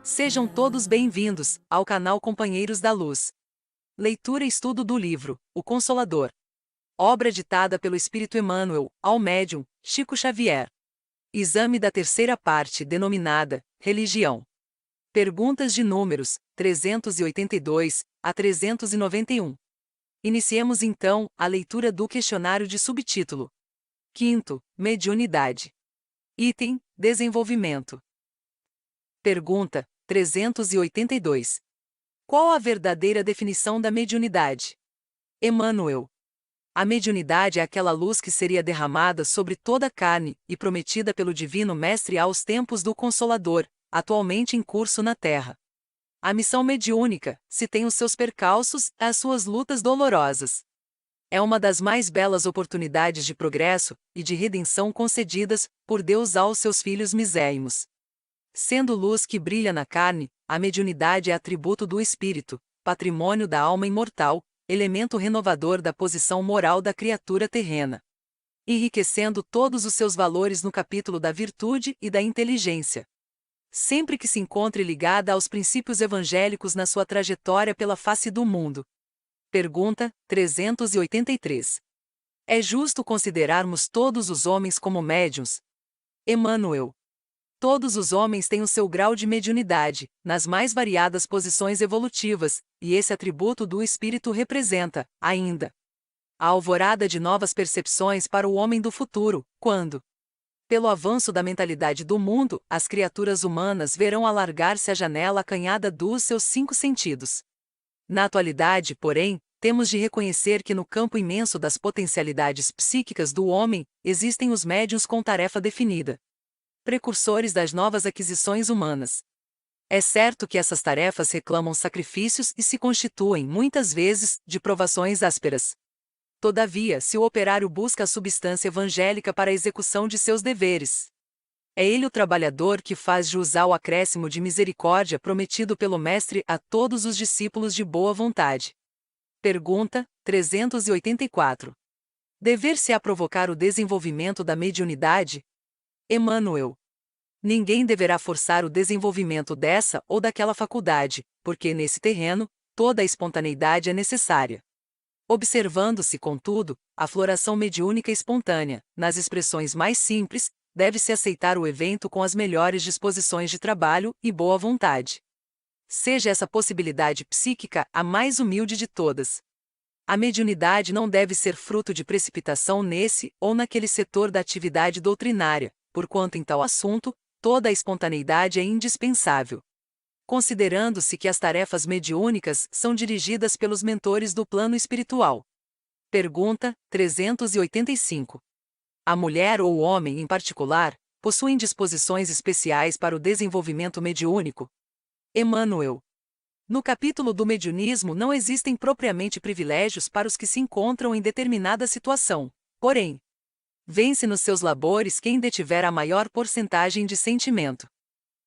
Sejam todos bem-vindos ao canal Companheiros da Luz. Leitura e estudo do livro O Consolador. Obra ditada pelo Espírito Emmanuel ao médium Chico Xavier. Exame da terceira parte denominada Religião. Perguntas de números 382 a 391. Iniciemos então a leitura do questionário de subtítulo. 5º, Mediunidade. Item: Desenvolvimento. Pergunta 382. Qual a verdadeira definição da mediunidade? Emmanuel. A mediunidade é aquela luz que seria derramada sobre toda a carne e prometida pelo Divino Mestre aos tempos do Consolador, atualmente em curso na Terra. A missão mediúnica, se tem os seus percalços, as suas lutas dolorosas. É uma das mais belas oportunidades de progresso e de redenção concedidas por Deus aos seus filhos misérrimos. Sendo luz que brilha na carne, a mediunidade é atributo do espírito, patrimônio da alma imortal, elemento renovador da posição moral da criatura terrena, enriquecendo todos os seus valores no capítulo da virtude e da inteligência. Sempre que se encontre ligada aos princípios evangélicos na sua trajetória pela face do mundo. Pergunta 383. É justo considerarmos todos os homens como médiuns? Emmanuel. Todos os homens têm o seu grau de mediunidade, nas mais variadas posições evolutivas, e esse atributo do espírito representa, ainda, a alvorada de novas percepções para o homem do futuro, quando, pelo avanço da mentalidade do mundo, as criaturas humanas verão alargar-se a janela acanhada dos seus 5 sentidos. Na atualidade, porém, temos de reconhecer que no campo imenso das potencialidades psíquicas do homem, existem os médiuns com tarefa definida, precursores das novas aquisições humanas. É certo que essas tarefas reclamam sacrifícios e se constituem, muitas vezes, de provações ásperas. Todavia, se o operário busca a substância evangélica para a execução de seus deveres, é ele o trabalhador que faz jus ao acréscimo de misericórdia prometido pelo Mestre a todos os discípulos de boa vontade. Pergunta 384. Dever-se-á provocar o desenvolvimento da mediunidade? Emmanuel. Ninguém deverá forçar o desenvolvimento dessa ou daquela faculdade, porque nesse terreno, toda a espontaneidade é necessária. Observando-se, contudo, a floração mediúnica espontânea, nas expressões mais simples, deve-se aceitar o evento com as melhores disposições de trabalho e boa vontade. Seja essa possibilidade psíquica a mais humilde de todas. A mediunidade não deve ser fruto de precipitação nesse ou naquele setor da atividade doutrinária, porquanto em tal assunto, toda a espontaneidade é indispensável. Considerando-se que as tarefas mediúnicas são dirigidas pelos mentores do plano espiritual. Pergunta 385. A mulher ou o homem em particular, possuem disposições especiais para o desenvolvimento mediúnico? Emmanuel. No capítulo do mediunismo não existem propriamente privilégios para os que se encontram em determinada situação, porém, vence nos seus labores quem detiver a maior porcentagem de sentimento.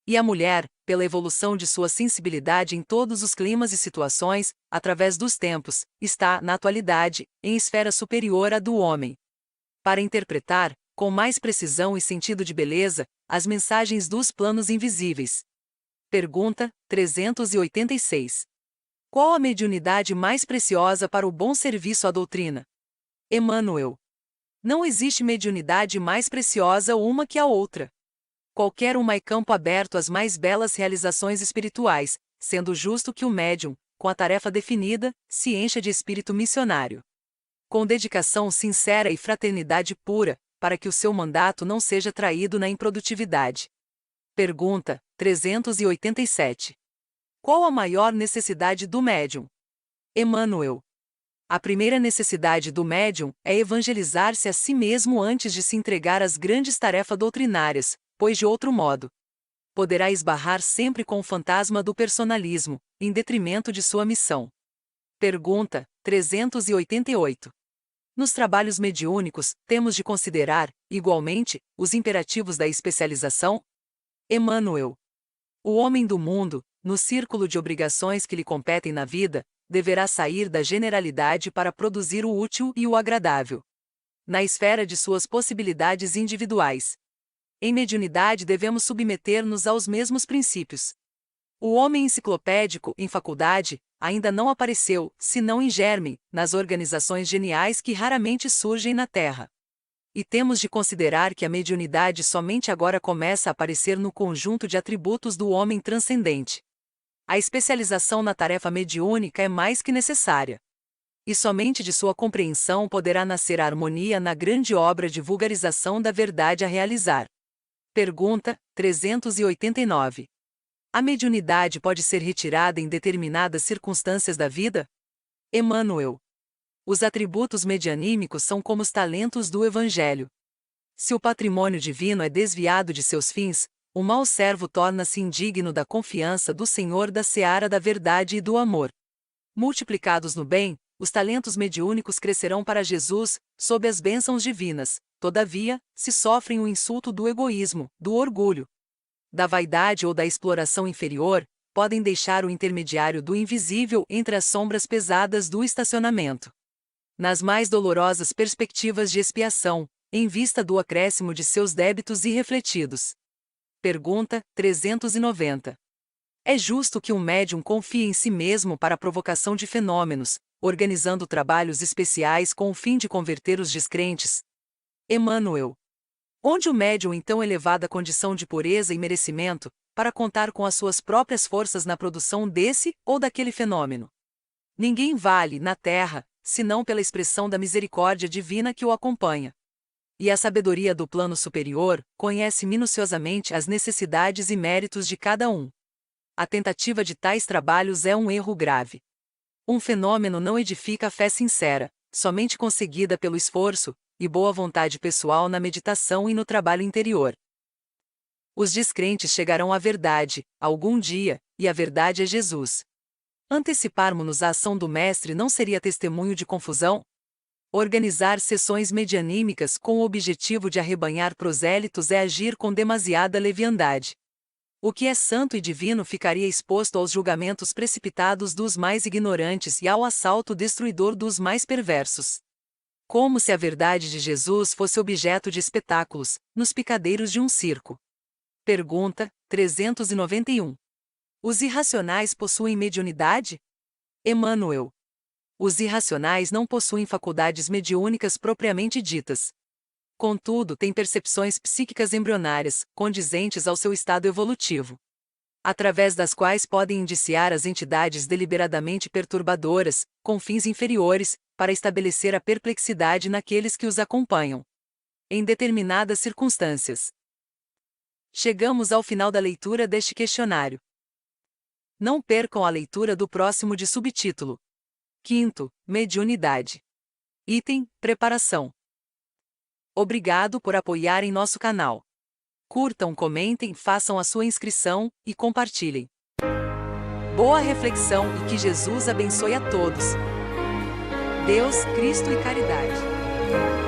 E a mulher, pela evolução de sua sensibilidade em todos os climas e situações, através dos tempos, está, na atualidade, em esfera superior à do homem. Para interpretar, com mais precisão e sentido de beleza, as mensagens dos planos invisíveis. Pergunta 386. Qual a mediunidade mais preciosa para o bom serviço à doutrina? Emmanuel. Não existe mediunidade mais preciosa uma que a outra. Qualquer uma é campo aberto às mais belas realizações espirituais, sendo justo que o médium, com a tarefa definida, se encha de espírito missionário. Com dedicação sincera e fraternidade pura, para que o seu mandato não seja traído na improdutividade. Pergunta 387. Qual a maior necessidade do médium? Emmanuel. A primeira necessidade do médium é evangelizar-se a si mesmo antes de se entregar às grandes tarefas doutrinárias, pois de outro modo, poderá esbarrar sempre com o fantasma do personalismo, em detrimento de sua missão. Pergunta 388. Nos trabalhos mediúnicos, temos de considerar, igualmente, os imperativos da especialização? Emmanuel. O homem do mundo, no círculo de obrigações que lhe competem na vida, deverá sair da generalidade para produzir o útil e o agradável, na esfera de suas possibilidades individuais. Em mediunidade devemos submeter-nos aos mesmos princípios. O homem enciclopédico, em faculdade, ainda não apareceu, senão em germe, nas organizações geniais que raramente surgem na Terra. E temos de considerar que a mediunidade somente agora começa a aparecer no conjunto de atributos do homem transcendente. A especialização na tarefa mediúnica é mais que necessária. E somente de sua compreensão poderá nascer a harmonia na grande obra de vulgarização da verdade a realizar. Pergunta 389. A mediunidade pode ser retirada em determinadas circunstâncias da vida? Emmanuel. Os atributos medianímicos são como os talentos do Evangelho. Se o patrimônio divino é desviado de seus fins, o mau servo torna-se indigno da confiança do Senhor da seara da verdade e do amor. Multiplicados no bem, os talentos mediúnicos crescerão para Jesus, sob as bênçãos divinas. Todavia, se sofrem o insulto do egoísmo, do orgulho, da vaidade ou da exploração inferior, podem deixar o intermediário do invisível entre as sombras pesadas do estacionamento. Nas mais dolorosas perspectivas de expiação, em vista do acréscimo de seus débitos irrefletidos. Pergunta 390. É justo que um médium confie em si mesmo para a provocação de fenômenos, organizando trabalhos especiais com o fim de converter os descrentes? Emmanuel. Onde o médium então elevada condição de pureza e merecimento, para contar com as suas próprias forças na produção desse ou daquele fenômeno? Ninguém vale, na terra, senão pela expressão da misericórdia divina que o acompanha. E a sabedoria do plano superior conhece minuciosamente as necessidades e méritos de cada um. A tentativa de tais trabalhos é um erro grave. Um fenômeno não edifica a fé sincera, somente conseguida pelo esforço e boa vontade pessoal na meditação e no trabalho interior. Os descrentes chegarão à verdade, algum dia, e a verdade é Jesus. Anteciparmos-nos à ação do Mestre não seria testemunho de confusão? Organizar sessões medianímicas com o objetivo de arrebanhar prosélitos é agir com demasiada leviandade. O que é santo e divino ficaria exposto aos julgamentos precipitados dos mais ignorantes e ao assalto destruidor dos mais perversos. Como se a verdade de Jesus fosse objeto de espetáculos, nos picadeiros de um circo. Pergunta 391. Os irracionais possuem mediunidade? Emmanuel. Os irracionais não possuem faculdades mediúnicas propriamente ditas. Contudo, têm percepções psíquicas embrionárias, condizentes ao seu estado evolutivo, através das quais podem indiciar as entidades deliberadamente perturbadoras, com fins inferiores, para estabelecer a perplexidade naqueles que os acompanham. Em determinadas circunstâncias. Chegamos ao final da leitura deste questionário. Não percam a leitura do próximo de subtítulo. 5º, Mediunidade. Item, Preparação. Obrigado por apoiarem nosso canal. Curtam, comentem, façam a sua inscrição e compartilhem. Boa reflexão e que Jesus abençoe a todos. Deus, Cristo e caridade.